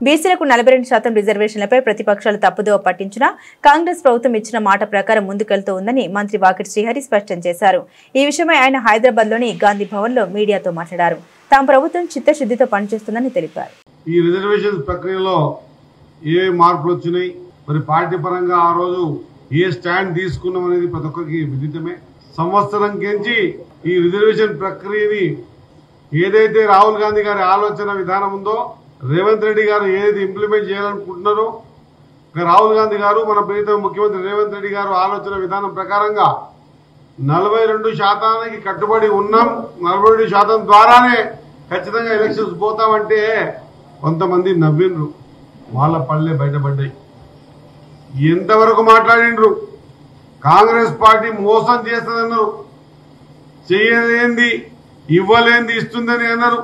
బీసీలకు 42% రిజర్వేషన్లపై ప్రతిపక్షాలు తప్పుదోవ పట్టించినా కాంగ్రెస్ ప్రభుత్వం ఇచ్చిన మాట ప్రకారం ముందుకెళ్తూ ఉందని మంత్రి వాకిటి శ్రీహరి స్పష్టం చేశారు. ఈ విషయమై ఆయన హైదరాబాద్లోని గాంధీ భవన్లో మీడియాతో మాట్లాడారు. తమ ప్రభుత్వం చిత్తశుద్ధితో పనిచేస్తుందని తెలిపారు. ఈ రిజర్వేషన్ ప్రక్రియలో ఏ మార్పులు వచ్చినాయి, మరి పార్టీ పరంగా ఆ రోజు ఏ స్టాండ్ తీసుకున్నాం అనేది ప్రతి ఒక్కరికి విదితమే. సంవత్సరం కించి ఈ రిజర్వేషన్ ప్రక్రియని ఏదైతే రాహుల్ గాంధీ గారి ఆలోచన విధానం ఉందో, రేవంత్ రెడ్డి గారు ఏదైతే ఇంప్లిమెంట్ చేయాలనుకుంటున్నారో, రాహుల్ గాంధీ గారు మన ప్రియతమ ముఖ్యమంత్రి రేవంత్ రెడ్డి గారు ఆలోచన విధానం ప్రకారంగా 42% కట్టుబడి ఉన్నాం. 42% ద్వారానే ఖచ్చితంగా ఎలక్షన్స్ పోతామంటే కొంతమంది నవ్విండ్రు, వాళ్ళ పళ్ళే బయటపడ్డాయి. ఎంతవరకు మాట్లాడిండ్రు? కాంగ్రెస్ పార్టీ మోసం చేస్తుందన్నారు, చేయలేంది ఇవ్వలేంది ఇస్తుందని అన్నారు.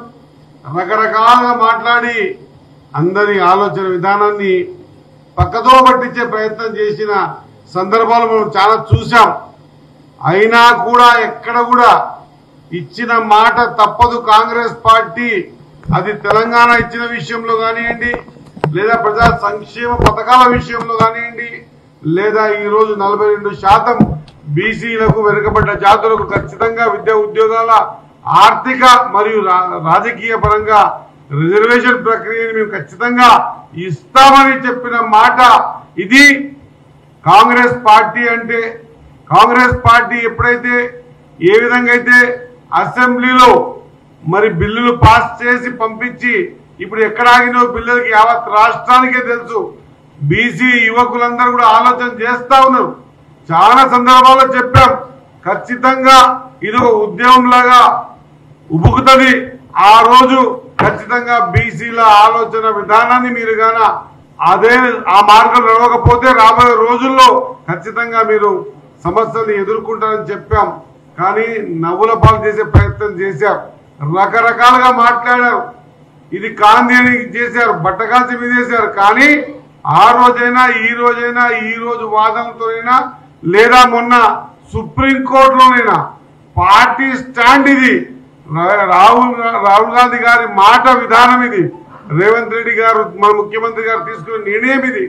రకరకాలుగా మాట్లాడి అందరి ఆలోచన విధానాన్ని పక్కతో పట్టించే ప్రయత్నం చేసిన సందర్భాలు మనం చాలా చూసాం. అయినా కూడా ఎక్కడ కూడా ఇచ్చిన మాట తప్పదు కాంగ్రెస్ పార్టీ. అది తెలంగాణ ఇచ్చిన విషయంలో కానివ్వండి, లేదా ప్రజా సంక్షేమ పథకాల విషయంలో కానివ్వండి, లేదా ఈరోజు 42% బీసీలకు వెనుకబడ్డ జాతులకు ఖచ్చితంగా విద్యా ఉద్యోగాల ఆర్థిక మరియు రాజకీయ పరంగా రిజర్వేషన్ ప్రక్రియను మేము ఖచ్చితంగా ఇస్తామని చెప్పిన మాట ఇది. కాంగ్రెస్ పార్టీ అంటే, కాంగ్రెస్ పార్టీ ఎప్పుడైతే ఏ విధంగా అయితే అసెంబ్లీలో మరి బిల్లులు పాస్ చేసి పంపించి ఇప్పుడు ఎక్కడ ఆగినో బిల్లులకి యావత్ రాష్ట్రానికే తెలుసు. బీసీ యువకులందరూ కూడా ఆలోచన చేస్తా ఉన్నారు. చాలా సందర్భాల్లో చెప్పాం, ఖచ్చితంగా ఇది ఒక ఉద్యమం లాగా ఉబుకుతుంది. ఆ రోజు ఖచ్చితంగా బీసీల ఆలోచన విధానాన్ని మీరు గాన అదే ఆ మార్గం నడవకపోతే రాబోయే రోజుల్లో ఖచ్చితంగా మీరు సమస్యలు ఎదుర్కొంటారని చెప్పాం. కానీ నవ్వుల పాలు చేసే ప్రయత్నం చేశారు, రకరకాలుగా మాట్లాడారు. ఇది కాంతి అని చేశారు, బట్టకాల్చి మీదేశారు. కానీ ఆ రోజైనా ఈ రోజు వాదనతోనైనా లేదా మొన్న సుప్రీంకోర్టులోనైనా పార్టీ స్టాండ్ ఇది. రాహుల్ గాంధీ గారి మాట విధానం ఇది. రేవంత్ రెడ్డి గారు మన ముఖ్యమంత్రి గారు తీసుకున్న నిర్ణయం ఇది.